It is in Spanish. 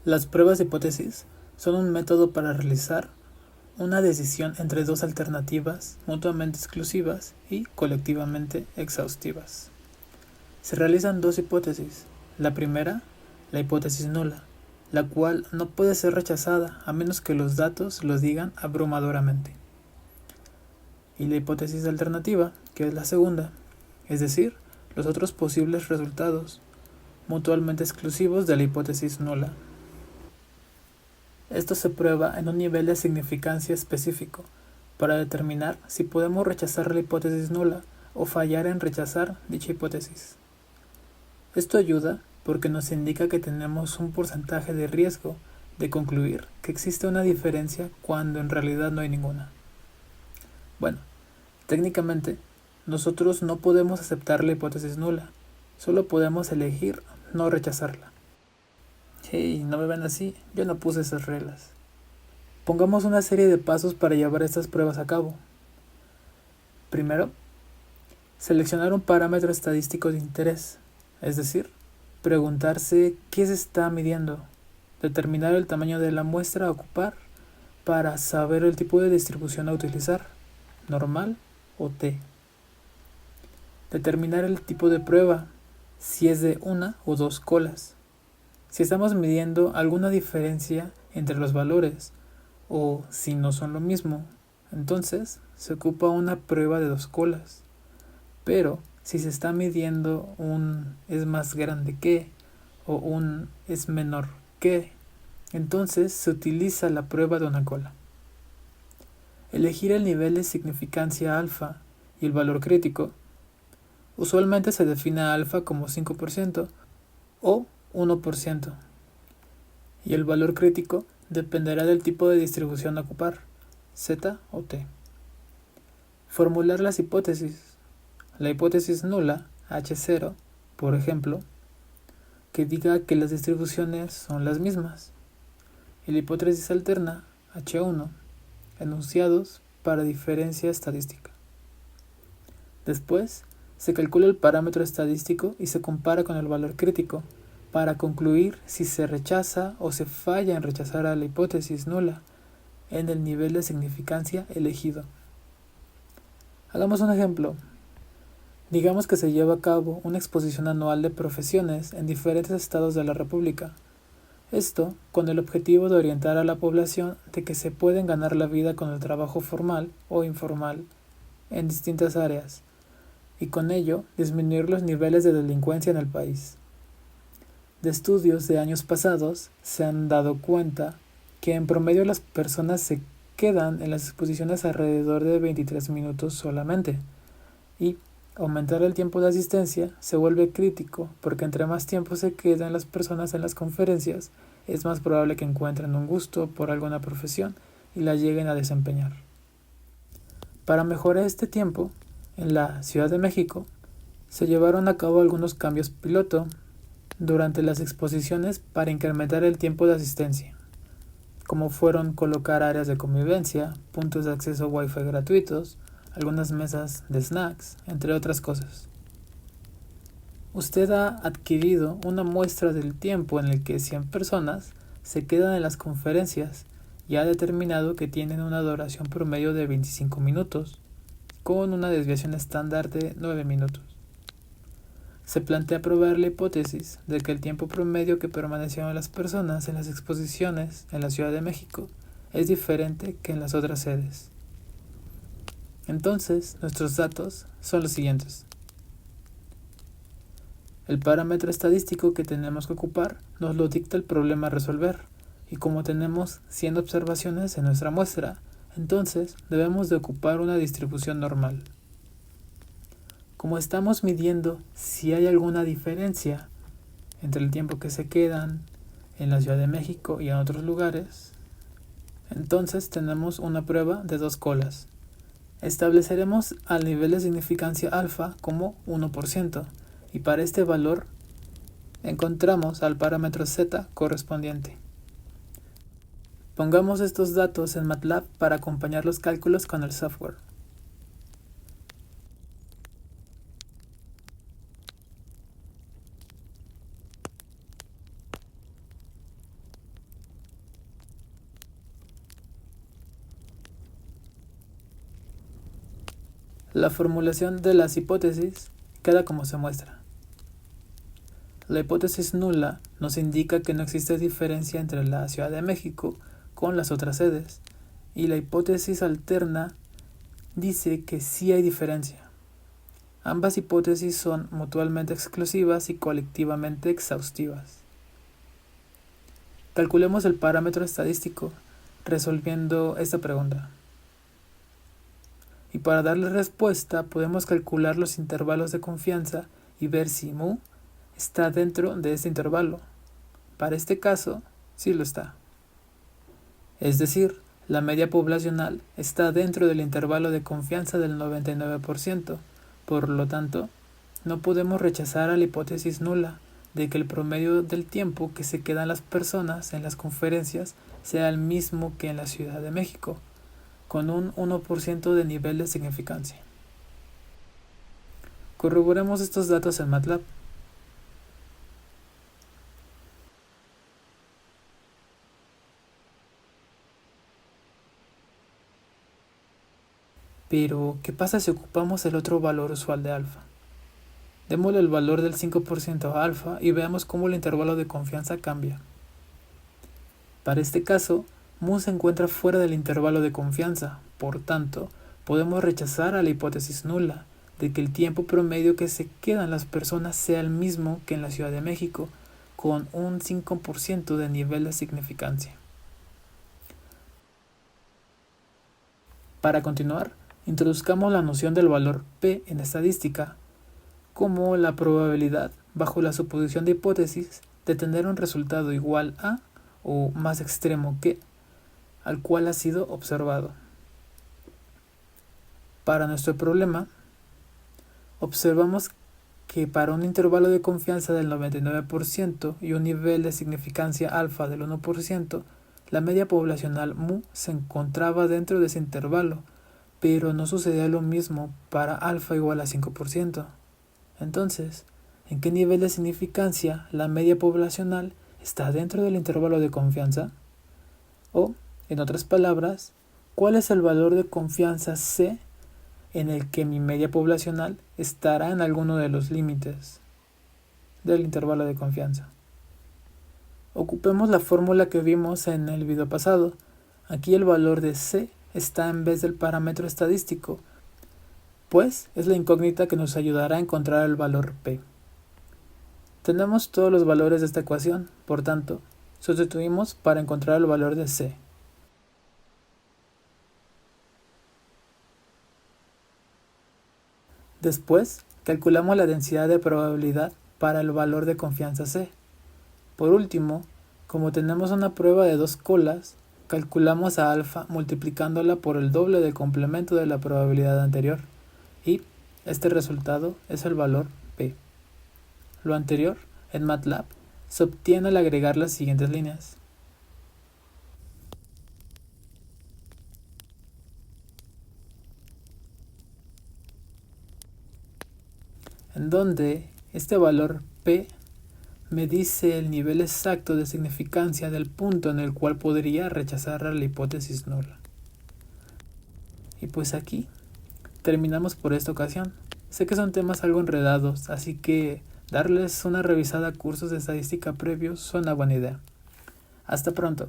Las pruebas de hipótesis son un método para realizar una decisión entre dos alternativas mutuamente exclusivas y colectivamente exhaustivas. Se realizan dos hipótesis. La primera, la hipótesis nula, la cual no puede ser rechazada a menos que los datos lo digan abrumadoramente. Y la hipótesis alternativa, que es la segunda, es decir, los otros posibles resultados, mutuamente exclusivos de la hipótesis nula. Esto se prueba en un nivel de significancia específico, para determinar si podemos rechazar la hipótesis nula o fallar en rechazar dicha hipótesis. Esto ayuda porque nos indica que tenemos un porcentaje de riesgo de concluir que existe una diferencia cuando en realidad no hay ninguna. Bueno, técnicamente, nosotros no podemos aceptar la hipótesis nula, solo podemos elegir no rechazarla. Hey, no me ven así, yo no puse esas reglas. Pongamos una serie de pasos para llevar estas pruebas a cabo. Primero, seleccionar un parámetro estadístico de interés, es decir, preguntarse qué se está midiendo, determinar el tamaño de la muestra a ocupar para saber el tipo de distribución a utilizar, normal o T. Determinar el tipo de prueba, si es de una o dos colas. Si estamos midiendo alguna diferencia entre los valores o si no son lo mismo, entonces se ocupa una prueba de dos colas. Pero si se está midiendo un es más grande que o un es menor que, entonces se utiliza la prueba de una cola. Elegir el nivel de significancia alfa y el valor crítico. Usualmente se define alfa como 5% o 1%, y el valor crítico dependerá del tipo de distribución a ocupar, Z o T. Formular las hipótesis. La hipótesis nula, H0, por ejemplo, que diga que las distribuciones son las mismas. Y la hipótesis alterna, H1, enunciados para diferencia estadística. Después, se calcula el parámetro estadístico y se compara con el valor crítico para concluir si se rechaza o se falla en rechazar a la hipótesis nula en el nivel de significancia elegido. Hagamos un ejemplo. Digamos que se lleva a cabo una exposición anual de profesiones en diferentes estados de la República. Esto con el objetivo de orientar a la población de que se pueden ganar la vida con el trabajo formal o informal en distintas áreas y con ello disminuir los niveles de delincuencia en el país. De estudios de años pasados se han dado cuenta que en promedio las personas se quedan en las exposiciones alrededor de 23 minutos solamente, y aumentar el tiempo de asistencia se vuelve crítico porque entre más tiempo se quedan las personas en las conferencias, es más probable que encuentren un gusto por alguna profesión y la lleguen a desempeñar. Para mejorar este tiempo, en la Ciudad de México se llevaron a cabo algunos cambios piloto durante las exposiciones para incrementar el tiempo de asistencia, como fueron colocar áreas de convivencia, puntos de acceso Wi-Fi gratuitos, algunas mesas de snacks, entre otras cosas. Usted ha adquirido una muestra del tiempo en el que 100 personas se quedan en las conferencias y ha determinado que tienen una duración promedio de 25 minutos, con una desviación estándar de 9 minutos. Se plantea probar la hipótesis de que el tiempo promedio que permanecieron las personas en las exposiciones en la Ciudad de México es diferente que en las otras sedes. Entonces, nuestros datos son los siguientes. El parámetro estadístico que tenemos que ocupar nos lo dicta el problema a resolver, y como tenemos 100 observaciones en nuestra muestra, entonces debemos de ocupar una distribución normal. Como estamos midiendo si hay alguna diferencia entre el tiempo que se quedan en la Ciudad de México y en otros lugares, entonces tenemos una prueba de dos colas. Estableceremos al nivel de significancia alfa como 1%, y para este valor encontramos al parámetro Z correspondiente. Pongamos estos datos en MATLAB para acompañar los cálculos con el software. La formulación de las hipótesis queda como se muestra. La hipótesis nula nos indica que no existe diferencia entre la Ciudad de México con las otras sedes, y la hipótesis alterna dice que sí hay diferencia. Ambas hipótesis son mutuamente exclusivas y colectivamente exhaustivas. Calculemos el parámetro estadístico resolviendo esta pregunta. Y para darle respuesta podemos calcular los intervalos de confianza y ver si mu está dentro de este intervalo. Para este caso, sí lo está. Es decir, la media poblacional está dentro del intervalo de confianza del 99%. Por lo tanto, no podemos rechazar a la hipótesis nula de que el promedio del tiempo que se quedan las personas en las conferencias sea el mismo que en la Ciudad de México, con un 1% de nivel de significancia. Corroboremos estos datos en MATLAB. Pero, ¿qué pasa si ocupamos el otro valor usual de alfa? Démosle el valor del 5% a alfa y veamos cómo el intervalo de confianza cambia. Para este caso, mu se encuentra fuera del intervalo de confianza, por tanto, podemos rechazar a la hipótesis nula de que el tiempo promedio que se quedan las personas sea el mismo que en la Ciudad de México, con un 5% de nivel de significancia. Para continuar, introduzcamos la noción del valor P en estadística como la probabilidad, bajo la suposición de hipótesis, de tener un resultado igual a o más extremo que al cual ha sido observado. Para nuestro problema, observamos que para un intervalo de confianza del 99% y un nivel de significancia alfa del 1%, la media poblacional mu se encontraba dentro de ese intervalo, pero no sucedía lo mismo para alfa igual a 5%. Entonces, ¿en qué nivel de significancia la media poblacional está dentro del intervalo de confianza? O, en otras palabras, ¿cuál es el valor de confianza C en el que mi media poblacional estará en alguno de los límites del intervalo de confianza? Ocupemos la fórmula que vimos en el video pasado. Aquí el valor de C está en vez del parámetro estadístico, pues es la incógnita que nos ayudará a encontrar el valor P. Tenemos todos los valores de esta ecuación, por tanto, sustituimos para encontrar el valor de C. Después, calculamos la densidad de probabilidad para el valor de confianza C. Por último, como tenemos una prueba de 2 colas, calculamos a alfa multiplicándola por el doble del complemento de la probabilidad anterior, y este resultado es el valor P. Lo anterior, en MATLAB, se obtiene al agregar las siguientes líneas. En donde este valor P me dice el nivel exacto de significancia del punto en el cual podría rechazar la hipótesis nula. Y pues aquí terminamos por esta ocasión. Sé que son temas algo enredados, así que darles una revisada a cursos de estadística previos suena buena idea. Hasta pronto.